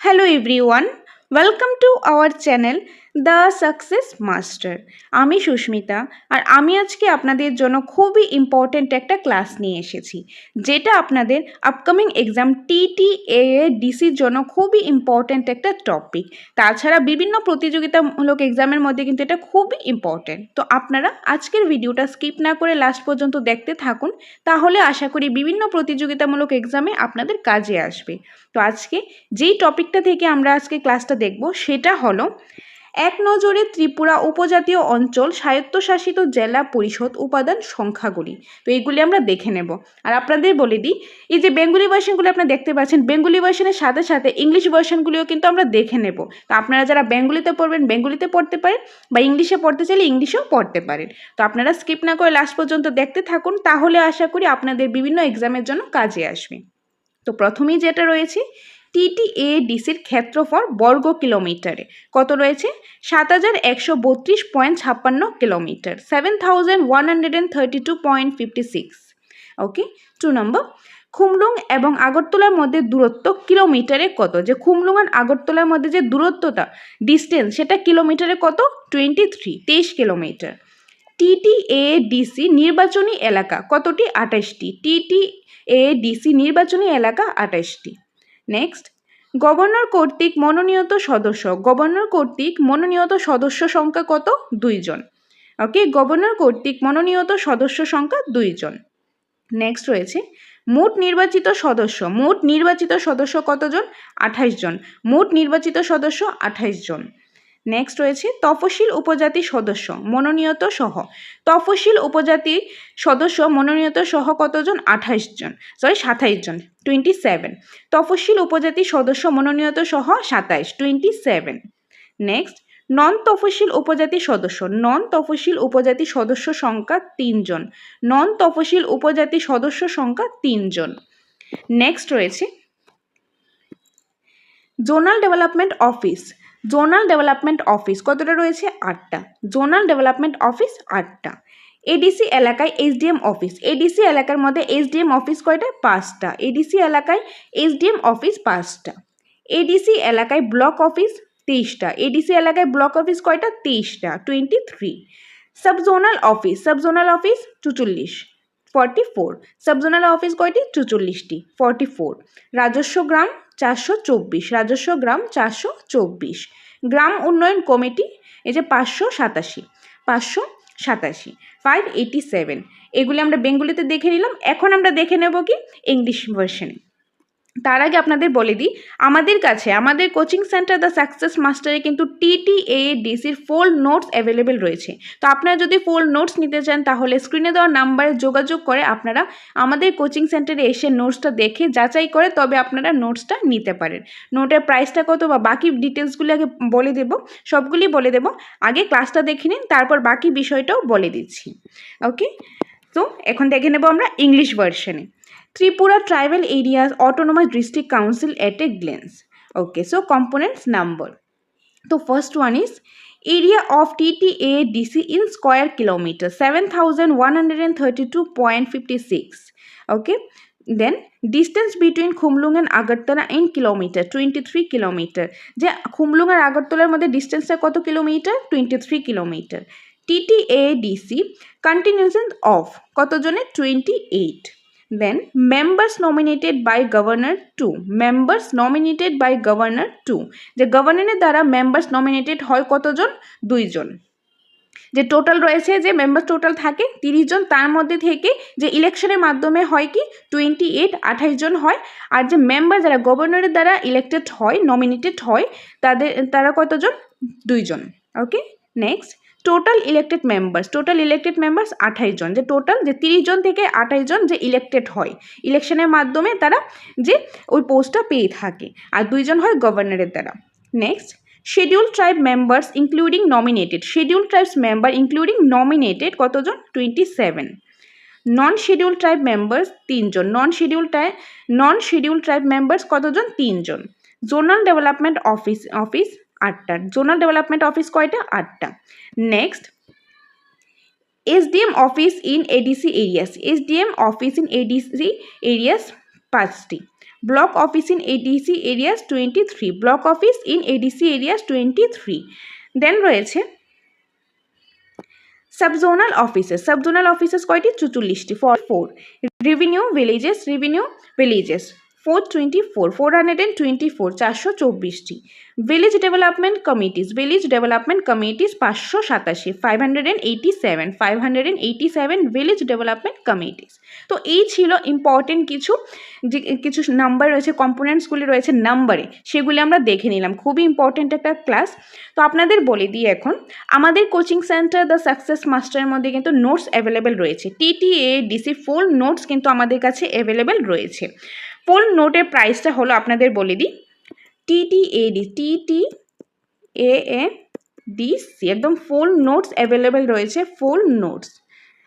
Hello everyone, welcome to our channel The Success Master. আমি সুস্মিতা আর আমি আজকে আপনাদের জন্য খুবই ইম্পর্ট্যান্ট একটা ক্লাস নিয়ে এসেছি, যেটা আপনাদের আপকামিং এক্সাম TTAADCর জন্য খুবই ইম্পর্ট্যান্ট একটা টপিক। তাছাড়া বিভিন্ন প্রতিযোগিতামূলক এক্সামের মধ্যে কিন্তু এটা খুবই ইম্পর্ট্যান্ট। তো আপনারা আজকের ভিডিওটা স্কিপ না করে লাস্ট পর্যন্ত দেখতে থাকুন, তাহলে আশা করি বিভিন্ন প্রতিযোগিতামূলক এক্সামে আপনাদের কাজে আসবে। তো আজকে যেই টপিকটা থেকে আমরা আজকে ক্লাসটা দেখব সেটা হলো এক নজরে ত্রিপুরা উপজাতীয় অঞ্চল স্বায়ত্তশাসিত জেলা পরিষদ উপাদান সংখ্যাগুলি। তো এইগুলি আমরা দেখে নেব। আর আপনাদের বলে দিই, এই যে বেঙ্গলি ভার্সনগুলো আপনারা দেখতে পাচ্ছেন, বেঙ্গলি ভার্সনের সাথে সাথে ইংলিশ ভার্সনগুলিও কিন্তু আমরা দেখে নেব। তো আপনারা যারা বেঙ্গলিতে পড়বেন বেঙ্গলিতে পড়তে পারেন, বা ইংলিশে পড়তে চাইলে ইংলিশেও পড়তে পারেন। তো আপনারা স্কিপ না করে লাস্ট পর্যন্ত দেখতে থাকুন, তাহলে আশা করি আপনাদের বিভিন্ন এক্সামের জন্য কাজে আসবে। তো প্রথমেই যেটা রয়েছে, TTAADCর ক্ষেত্রফল বর্গ কিলোমিটারে কত রয়েছে? ৭১৩২.৫৬ কিলোমিটার, ৭১32.56। ওকে। 2 নম্বর, খুমলুং এবং আগরতলার মধ্যে দূরত্ব কিলোমিটারে কত? যে খুমলুং আর আগরতলার মধ্যে যে দূরত্বটা, ডিস্টেন্স, সেটা কিলোমিটারে কত? 23 কিলোমিটার। TTAADC নির্বাচনী এলাকা কতটি? ২৮টি। TTAADC নির্বাচনী এলাকা ২৮টি। নেক্সট, গভর্নর কর্তৃক মনোনীত সদস্য, গভর্নর কর্তৃক মনোনীত সদস্য সংখ্যা কত? 2 জন। ওকে, গভর্নর কর্তৃক মনোনীত সদস্য সংখ্যা 2 জন। নেক্সট রয়েছে মোট নির্বাচিত সদস্য, মোট নির্বাচিত সদস্য কতজন? 28 জন। মোট নির্বাচিত সদস্য 28 জন। নেক্সট রয়েছে তফসিল উপজাতি সদস্য মনোনীত সহ, তফসিল উপজাতি সদস্য মনোনীত সহ কতজন? 27 জন। 27। তফসিল উপজাতি সদস্য মনোনীত সহ 27। নেক্সট, নন তফসিল উপজাতি সদস্য, নন তফসিল উপজাতি সদস্য সংখ্যা 3 জন। নন তফসিল উপজাতি সদস্য সংখ্যা 3 জন। নেক্সট রয়েছে zonal development office, zonal development office কতটা রয়েছে? 8টা। জোনাল ডেভেলপমেন্ট অফিস 8টা। এডিসি এলাকায় SDM অফিস, এডিসি এলাকার মধ্যে SDM অফিস কয়টা? 5টা। এডিসি এলাকায় SDM অফিস 5টা। এডিসি এলাকায় ব্লক অফিস 23টা। এডিসি এলাকায় ব্লক অফিস কয়টা? 23টা, 23। Subzonal office, subzonal office 44। Subzonal office কয়টি? 44টি, 44। রাজস্ব গ্রাম 424, রাজস্ব গ্রাম 424। গ্রাম উন্নয়ন কমিটি এই যে 587, 587। এগুলি আমরা বেঙ্গলিতে দেখে নিলাম। এখন আমরা দেখে নেব কি ইংলিশ ভার্সনে। তার আগে আপনাদের বলে দিই, আমাদের কাছে আমাদের কোচিং সেন্টার দ্য সাকসেস মাস্টারে কিন্তু TTAADCর ফুল নোটস অ্যাভেলেবেল রয়েছে। তো আপনারা যদি ফুল নোটস নিতে চান তাহলে স্ক্রিনে দেওয়া নাম্বারে যোগাযোগ করে আপনারা আমাদের কোচিং সেন্টারে এসে নোটসটা দেখে যাচাই করে তবে আপনারা নোটসটা নিতে পারেন। নোটের প্রাইসটা কত বা বাকি ডিটেলসগুলি আগে বলে দেব, সবগুলি বলে দেব। আগে ক্লাসটা দেখে নিন, তারপর বাকি বিষয়টাও বলে দিচ্ছি। ওকে, তো এখন দেখে নেব আমরা ইংলিশ ভার্সনে। Tripura Tribal Areas Autonomous District Council at a glance. Okay, so components number. So first one is area of TTAADC in square kilometer 7132.56. Okay, then distance between Khumlung and Agartala in kilometer 23 kilometer. যে খুমলুং আর আগরতলার মধ্যে ডিস্টেন্সটা কত kilometre? 23 kilometre. TTAADC continuation of কত জনের? 28. Then members nominated by governor 2, members nominated by governor 2, যে গভর্নরের দ্বারা মেম্বার্স নমিনেটেড হয় কতজন? 2 জন। যে টোটাল রয়েছে, যে মেম্বার টোটাল থাকে 30 জন, তার মধ্যে থেকে যে ইলেকশনের মাধ্যমে হয় কি 28 জন হয়। আর যে মেম্বার যারা গভর্নরের দ্বারা ইলেক্টেড হয়, নমিনেটেড হয়, তারা কতজন? 2 জন। Okay, next total elected members, total elected members 28 জন। যে টোটাল যে 30 জন থেকে 28 জন যে ইলেক্টেড হয় ইলেকশনের মাধ্যমে, তারা যে ওই পোস্টটা পেয়ে থাকে, আর 2 জন হয় গভর্নরের দ্বারা। Next, schedule tribe members including nominated, schedule tribes member including nominated কতজন? 27। নন শিডিউল ট্রাইব মেম্বার্স 3 জন, নন শিডিউল ট্রাইব মেম্বার্স কতজন? 3 জন। জোনাল ডেভেলপমেন্ট অফিস 8টা। জোনাল ডেভেলপমেন্ট অফিস কয়টা? 8টা। Next, SDM office in ADC areas, SDM office in ADC areas 5টি। Block office in ADC areas 23, block office in ADC areas 23। Then রয়েছে subzonal offices কয়টি? 44টি, 4। Revenue villages 424, 424টি। Village development committees 587, 587 village development committees. তো এই ছিল important কিছু number রয়েছে, কম্পোনেন্টসগুলি রয়েছে নাম্বারে, সেগুলি আমরা দেখে নিলাম। খুবই ইম্পর্টেন্ট একটা ক্লাস। তো আপনাদের বলে দিই এখন, আমাদের কোচিং সেন্টার দ্য সাকসেস মাস্টারের মধ্যে কিন্তু নোটস অ্যাভেলেবেল রয়েছে। TTADC ফুল নোটস কিন্তু আমাদের কাছে অ্যাভেলেবেল রয়েছে। ফুল নোটের প্রাইসটা হলো, আপনাদের বলে দিই, TTADC একদম ফুল নোটস অ্যাভেলেবেল রয়েছে, ফুল নোটস।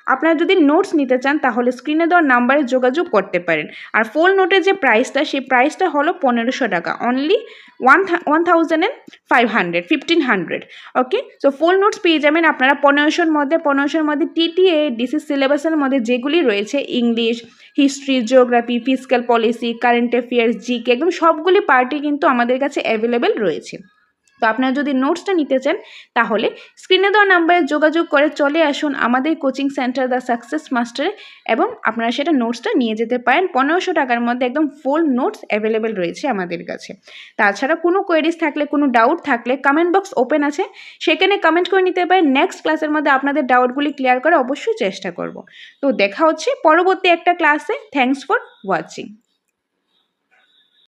আপনারা যদি নোটস নিতে চান তাহলে স্ক্রিনে দেওয়া নাম্বারে যোগাযোগ করতে পারেন। আর ফুল নোটের যে প্রাইসটা, সেই প্রাইসটা হলো 1500 টাকা, অনলি 1500। ওকে, সো ফুল নোটস পেয়ে যাবেন আপনারা 1500-র মধ্যে। TTADC সিলেবাসের মধ্যে যেগুলি রয়েছে, English, history, geography, physical policy, current affairs, GK, একদম সবগুলি পার্টি কিন্তু আমাদের কাছে অ্যাভেলেবেল রয়েছে। তো আপনারা যদি নোটসটা নিতে চান তাহলে স্ক্রিনে দেওয়া নাম্বারে যোগাযোগ করে চলে আসুন আমাদের কোচিং সেন্টার দ্য সাকসেস মাস্টারে, এবং আপনারা সেটা নোটসটা নিয়ে যেতে পারেন। 1500 টাকার মধ্যে একদম ফুল নোটস অ্যাভেলেবেল রয়েছে আমাদের কাছে। তাছাড়া কোনো কোয়েরিজ থাকলে, কোনো ডাউট থাকলে কমেন্ট বক্স ওপেন আছে, সেখানে কমেন্ট করে নিতে পারেন। নেক্সট ক্লাসের মধ্যে আপনাদের ডাউটগুলি ক্লিয়ার করে অবশ্যই চেষ্টা করব। তো দেখা হচ্ছে পরবর্তী একটা ক্লাসে। Thanks for watching.